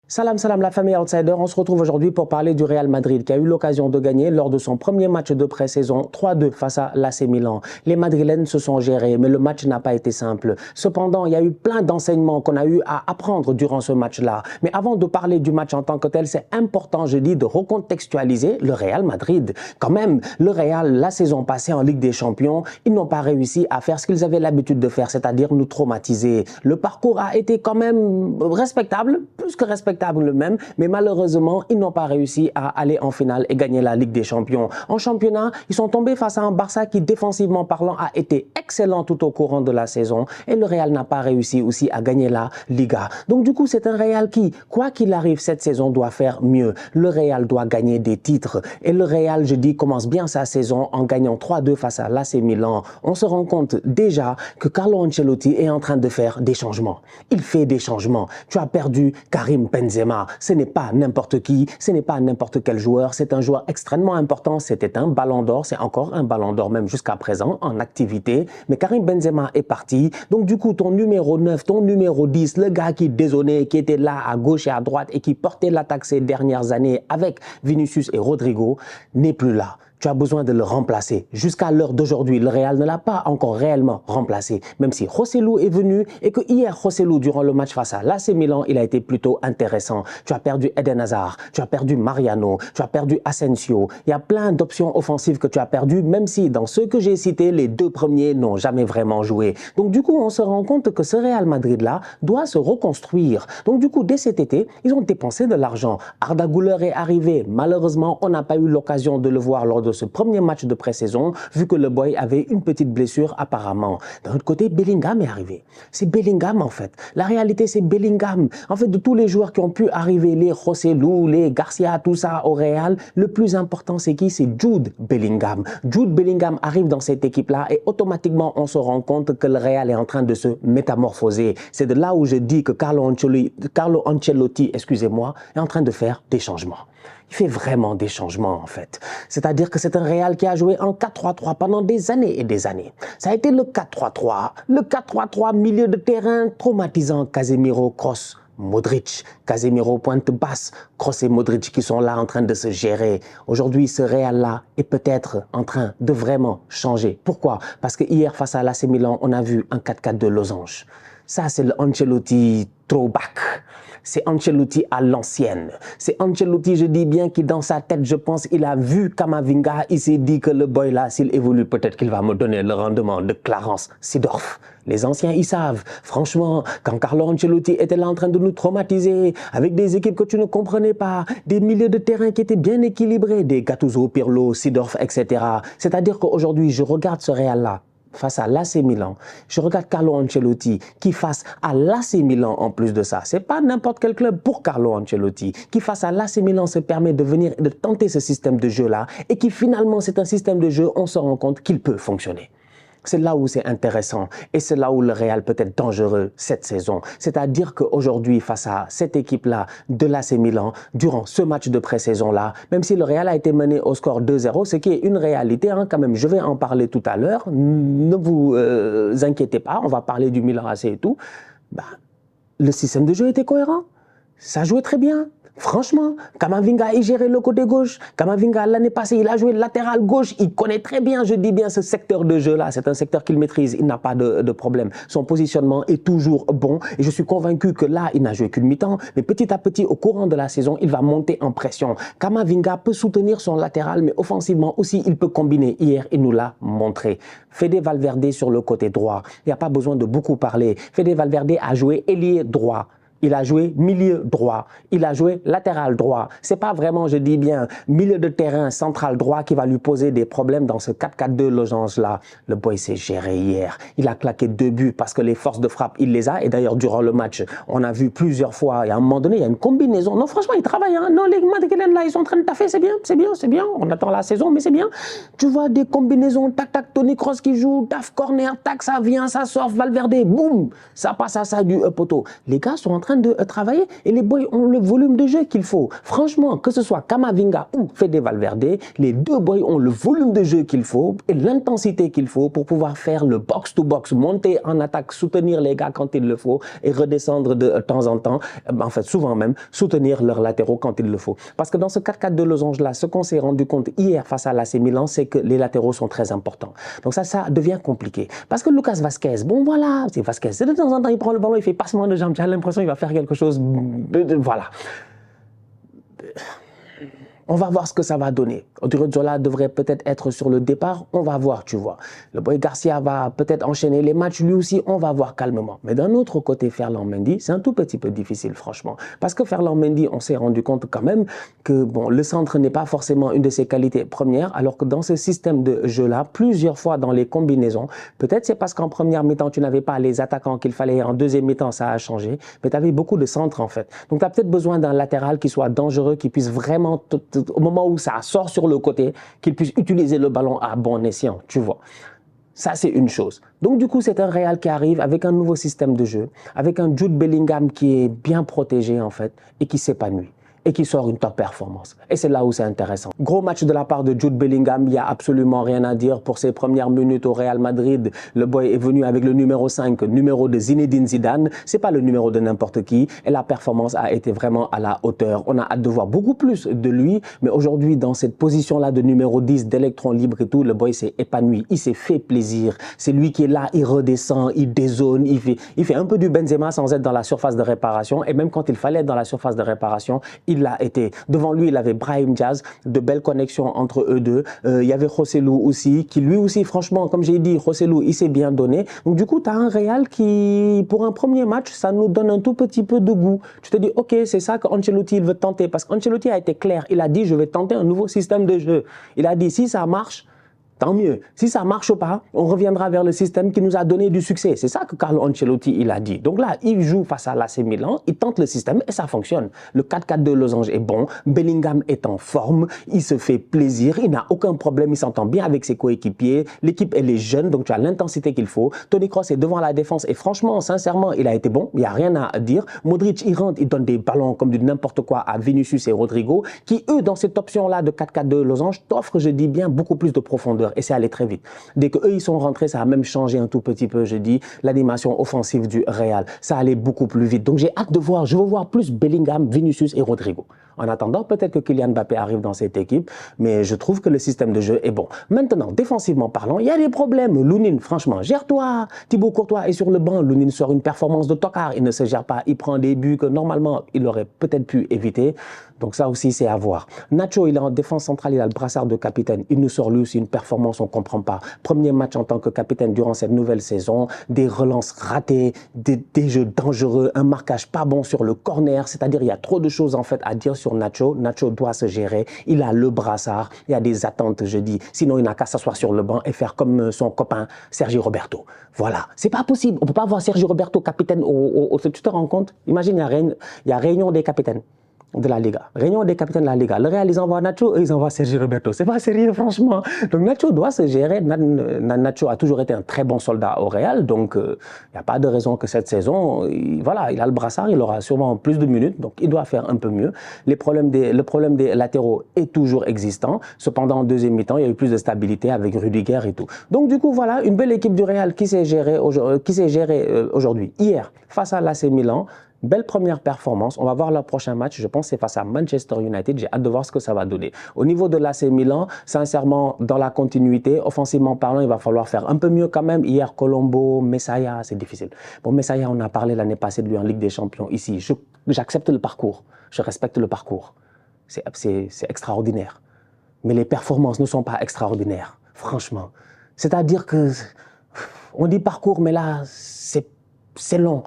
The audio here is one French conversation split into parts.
Salam salam la famille Outsider, on se retrouve aujourd'hui pour parler du Real Madrid qui a eu l'occasion de gagner lors de son premier match de pré-saison 3-2 face à l'AC Milan. Les Madrilènes se sont gérés mais le match n'a pas été simple. Cependant, il y a eu plein d'enseignements qu'on a eu à apprendre durant ce match-là. Mais avant de parler du match en tant que tel, c'est important, je dis, de recontextualiser le Real Madrid. Quand même, le Real, la saison passée en Ligue des Champions, ils n'ont pas réussi à faire ce qu'ils avaient l'habitude de faire, c'est-à-dire nous traumatiser. Le parcours a été quand même respectable, plus que respectable le même, mais malheureusement, ils n'ont pas réussi à aller en finale et gagner la Ligue des Champions. En championnat, ils sont tombés face à un Barça qui, défensivement parlant, a été excellent tout au courant de la saison et le Real n'a pas réussi aussi à gagner la Liga. Donc du coup, c'est un Real qui, quoi qu'il arrive cette saison, doit faire mieux. Le Real doit gagner des titres et le Real, je dis, commence bien sa saison en gagnant 3-2 face à l'AC Milan. On se rend compte déjà que Carlo Ancelotti est en train de faire des changements. Il fait des changements. Tu as perdu Karim Benzema, ce n'est pas n'importe qui, ce n'est pas n'importe quel joueur, c'est un joueur extrêmement important, c'était un ballon d'or, c'est encore un ballon d'or même jusqu'à présent en activité, mais Karim Benzema est parti, donc du coup ton numéro 9, ton numéro 10, le gars qui dézonnait, qui était là à gauche et à droite et qui portait l'attaque ces dernières années avec Vinicius et Rodrigo, n'est plus là. Tu as besoin de le remplacer. Jusqu'à l'heure d'aujourd'hui, le Real ne l'a pas encore réellement remplacé. Même si Joselu est venu et que hier, Joselu, durant le match face à l'AC Milan, il a été plutôt intéressant. Tu as perdu Eden Hazard, tu as perdu Mariano, tu as perdu Asensio. Il y a plein d'options offensives que tu as perdues, même si dans ceux que j'ai cités, les deux premiers n'ont jamais vraiment joué. Donc du coup, on se rend compte que ce Real Madrid-là doit se reconstruire. Donc du coup, dès cet été, ils ont dépensé de l'argent. Arda Güler est arrivé. Malheureusement, on n'a pas eu l'occasion de le voir lors de ce premier match de pré-saison, vu que le boy avait une petite blessure apparemment. D'un autre côté, Bellingham est arrivé. C'est Bellingham en fait. La réalité, c'est Bellingham. En fait, de tous les joueurs qui ont pu arriver, les Joselu, les Garcia, tout ça au Real, le plus important, c'est qui? C'est Jude Bellingham. Jude Bellingham arrive dans cette équipe-là et automatiquement, on se rend compte que le Real est en train de se métamorphoser. C'est de là où je dis que Carlo Ancelotti, excusez-moi, est en train de faire des changements. Il fait vraiment des changements en fait. C'est-à-dire que c'est un Real qui a joué en 4-3-3 pendant des années et des années. Ça a été le 4-3-3. Le 4-3-3 milieu de terrain traumatisant. Casemiro, Kroos, Modric, Casemiro pointe basse, Kroos et Modric qui sont là en train de se gérer. Aujourd'hui, ce Real-là est peut-être en train de vraiment changer. Pourquoi? Parce que hier, face à l'AC Milan, on a vu un 4-4 de losange. Ça, c'est le Ancelotti throwback. C'est Ancelotti à l'ancienne. C'est Ancelotti, je dis bien, qui dans sa tête, je pense, il a vu Camavinga, il s'est dit que le boy là, s'il évolue, peut-être qu'il va me donner le rendement de Clarence Seedorf. Les anciens, ils savent. Franchement, quand Carlo Ancelotti était là en train de nous traumatiser, avec des équipes que tu ne comprenais pas, des milieux de terrain qui étaient bien équilibrés, des Gattuso, Pirlo, Seedorf, etc. C'est-à-dire qu'aujourd'hui, je regarde ce Real-là face à l'AC Milan, je regarde Carlo Ancelotti qui face à l'AC Milan en plus de ça. C'est pas n'importe quel club pour Carlo Ancelotti qui face à l'AC Milan se permet de venir et de tenter ce système de jeu-là et qui finalement c'est un système de jeu, on se rend compte qu'il peut fonctionner. C'est là où c'est intéressant et c'est là où le Real peut être dangereux cette saison. C'est-à-dire qu'aujourd'hui, face à cette équipe-là de l'AC Milan, durant ce match de pré-saison-là, même si le Real a été mené au score 2-0, ce qui est une réalité hein, quand même, je vais en parler tout à l'heure, ne vous inquiétez pas, on va parler du Milan AC et tout, bah, le système de jeu était cohérent, ça jouait très bien. Franchement, Camavinga, il gérait le côté gauche. Camavinga, l'année passée, il a joué latéral gauche. Il connaît très bien, je dis bien, ce secteur de jeu-là. C'est un secteur qu'il maîtrise. Il n'a pas de problème. Son positionnement est toujours bon. Et je suis convaincu que là, il n'a joué qu'une mi-temps. Mais petit à petit, au courant de la saison, il va monter en pression. Camavinga peut soutenir son latéral, mais offensivement aussi, il peut combiner. Hier, il nous l'a montré. Fede Valverde sur le côté droit. Il n'y a pas besoin de beaucoup parler. Fede Valverde a joué ailier droit. Il a joué milieu droit, il a joué latéral droit. C'est pas vraiment, je dis bien, milieu de terrain central droit qui va lui poser des problèmes dans ce 4-4-2 losange-là. Le boy s'est géré hier. Il a claqué 2 buts parce que les forces de frappe, il les a. Et d'ailleurs, durant le match, on a vu plusieurs fois, et à un moment donné, il y a une combinaison. Non, franchement, il travaille. Hein. Non, les Madrilènes, là, ils sont en train de taffer. C'est bien, c'est bien, c'est bien. On attend la saison, mais c'est bien. Tu vois des combinaisons, tac, tac, Toni Kroos qui joue, taf, corner, tac, ça vient, ça sort, Valverde, boum, ça passe à ça du poteau. Les gars sont en train train de travailler et les boys ont le volume de jeu qu'il faut. Franchement, que ce soit Kamavinga ou Fede Valverde, les deux boys ont le volume de jeu qu'il faut et l'intensité qu'il faut pour pouvoir faire le box-to-box, monter en attaque, soutenir les gars quand il le faut et redescendre de temps en temps, en fait souvent même, soutenir leurs latéraux quand il le faut. Parce que dans ce 4-4 de losange-là, ce qu'on s'est rendu compte hier face à l'AC Milan, c'est que les latéraux sont très importants. Donc ça devient compliqué. Parce que Lucas Vazquez, bon voilà, c'est Vazquez, de temps en temps il prend le ballon, il fait passement de jambes, tu as l'impression qu'il va faire quelque chose, voilà. On va voir ce que ça va donner. Odriozola devrait peut-être être sur le départ. On va voir, tu vois. Le boy Garcia va peut-être enchaîner les matchs. Lui aussi, on va voir calmement. Mais d'un autre côté, Ferland Mendy, c'est un tout petit peu difficile, franchement. Parce que Ferland Mendy, on s'est rendu compte quand même que bon, le centre n'est pas forcément une de ses qualités premières, alors que dans ce système de jeu-là, plusieurs fois dans les combinaisons, peut-être c'est parce qu'en première mi-temps, tu n'avais pas les attaquants qu'il fallait. En deuxième mi-temps, ça a changé. Mais tu avais beaucoup de centres, en fait. Donc, tu as peut-être besoin d'un latéral qui soit dangereux, qui puisse vraiment au moment où ça sort sur le côté, qu'il puisse utiliser le ballon à bon escient, tu vois. Ça, c'est une chose. Donc, du coup, c'est un Real qui arrive avec un nouveau système de jeu, avec un Jude Bellingham qui est bien protégé, en fait, et qui s'épanouit et qui sort une top performance. Et c'est là où c'est intéressant. Gros match de la part de Jude Bellingham, il n'y a absolument rien à dire pour ses premières minutes au Real Madrid. Le boy est venu avec le numéro 5, numéro de Zinedine Zidane. C'est pas le numéro de n'importe qui. Et la performance a été vraiment à la hauteur. On a hâte de voir beaucoup plus de lui. Mais aujourd'hui, dans cette position-là de numéro 10, d'électron libre et tout, le boy s'est épanoui. Il s'est fait plaisir. C'est lui qui est là, il redescend, il dézone, il fait un peu du Benzema sans être dans la surface de réparation. Et même quand il fallait être dans la surface de réparation, il l'a été. Devant lui, il avait Brahim Diaz, de belles connexions entre eux deux. Il y avait Joselu aussi, qui lui aussi, franchement, comme j'ai dit, Joselu, il s'est bien donné. Donc du coup, tu as un Real qui, pour un premier match, ça nous donne un tout petit peu de goût. Tu te dis, ok, c'est ça qu'Ancelotti veut tenter. Parce qu'Ancelotti a été clair. Il a dit, je vais tenter un nouveau système de jeu. Il a dit, si ça marche, tant mieux. Si ça ne marche pas, on reviendra vers le système qui nous a donné du succès. C'est ça que Carlo Ancelotti il a dit. Donc là, il joue face à l'AC Milan, il tente le système et ça fonctionne. Le 4-4 de Losange est bon, Bellingham est en forme, il se fait plaisir, il n'a aucun problème, il s'entend bien avec ses coéquipiers. L'équipe, elle est jeune, donc tu as l'intensité qu'il faut. Toni Kroos est devant la défense et franchement, sincèrement, il a été bon, il n'y a rien à dire. Modric, il rentre, il donne des ballons comme du n'importe quoi à Vinicius et Rodrigo, qui eux, dans cette option-là de 4-4 de Losange, t'offrent, je dis bien, beaucoup plus de profondeur. Et c'est allé très vite. Dès qu'eux, ils sont rentrés, ça a même changé un tout petit peu, je dis, l'animation offensive du Real. Ça allait beaucoup plus vite. Donc j'ai hâte de voir, je veux voir plus Bellingham, Vinicius et Rodrigo. En attendant, peut-être que Kylian Mbappé arrive dans cette équipe, mais je trouve que le système de jeu est bon. Maintenant, défensivement parlant, il y a des problèmes. Lounine, franchement, gère-toi. Thibaut Courtois est sur le banc. Lounine sort une performance de tocard. Il ne se gère pas. Il prend des buts que normalement, il aurait peut-être pu éviter. Donc ça aussi, c'est à voir. Nacho, il est en défense centrale, il a le brassard de capitaine. Il nous sort lui aussi une performance, on ne comprend pas. Premier match en tant que capitaine durant cette nouvelle saison, des relances ratées, des jeux dangereux, un marquage pas bon sur le corner. C'est-à-dire, il y a trop de choses en fait à dire sur Nacho. Nacho doit se gérer. Il a le brassard. Il y a des attentes, je dis. Sinon, il n'a qu'à s'asseoir sur le banc et faire comme son copain Sergio Roberto. Voilà. C'est pas possible. On ne peut pas avoir Sergio Roberto capitaine tu te rends compte? Imagine, il y a réunion des capitaines de la Liga. Réunion des capitaines de la Liga. Le Real, ils envoient Nacho et ils envoient Sergio Roberto. C'est pas sérieux, franchement. Donc Nacho doit se gérer. Nacho a toujours été un très bon soldat au Real, donc il n'y a pas de raison que cette saison, voilà, il a le brassard, il aura sûrement plus de minutes, donc il doit faire un peu mieux. Le problème des latéraux est toujours existant. Cependant, en deuxième mi-temps, il y a eu plus de stabilité avec Rudiger et tout. Donc du coup, voilà, une belle équipe du Real qui s'est gérée aujourd'hui, hier, face à l'AC Milan. Belle première performance. On va voir leur prochain match. Je pense que c'est face à Manchester United. J'ai hâte de voir ce que ça va donner. Au niveau de l'AC Milan, sincèrement, dans la continuité, offensivement parlant, il va falloir faire un peu mieux quand même. Hier, Colombo, Messaya, c'est difficile. Bon, Messaya, on a parlé l'année passée de lui en Ligue des Champions. Ici, j'accepte le parcours. Je respecte le parcours. C'est extraordinaire. Mais les performances ne sont pas extraordinaires. Franchement. C'est-à-dire que on dit parcours, mais là, c'est long.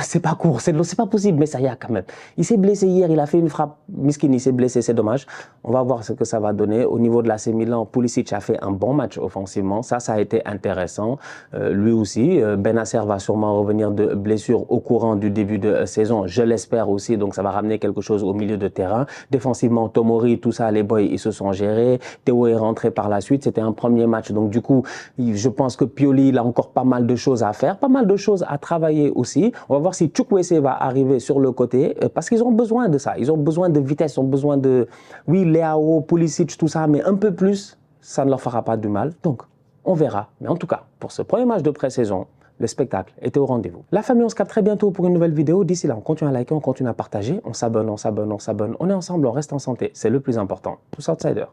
C'est pas court, c'est pas possible, mais ça y a quand même. Il s'est blessé hier, il a fait une frappe. Miskin, il s'est blessé, c'est dommage. On va voir ce que ça va donner. Au niveau de l'AC Milan, Pulisic a fait un bon match offensivement. Ça a été intéressant. Lui aussi, Benacer va sûrement revenir de blessure au courant du début de saison. Je l'espère aussi, donc ça va ramener quelque chose au milieu de terrain. Défensivement, Tomori, tout ça, les boys, ils se sont gérés. Théo est rentré par la suite. C'était un premier match. Donc du coup, je pense que Pioli, il a encore pas mal de choses à faire, pas mal de choses à travailler aussi. On va va voir si Chukwueze va arriver sur le côté, parce qu'ils ont besoin de ça. Ils ont besoin de vitesse, ils ont besoin de, oui, Leao, Pulisic, tout ça, mais un peu plus, ça ne leur fera pas du mal. Donc, on verra. Mais en tout cas, pour ce premier match de pré-saison, le spectacle était au rendez-vous. La famille, on se capte très bientôt pour une nouvelle vidéo. D'ici là, on continue à liker, on continue à partager, on s'abonne, on s'abonne, on s'abonne. On est ensemble, on reste en santé. C'est le plus important. Tous outsiders.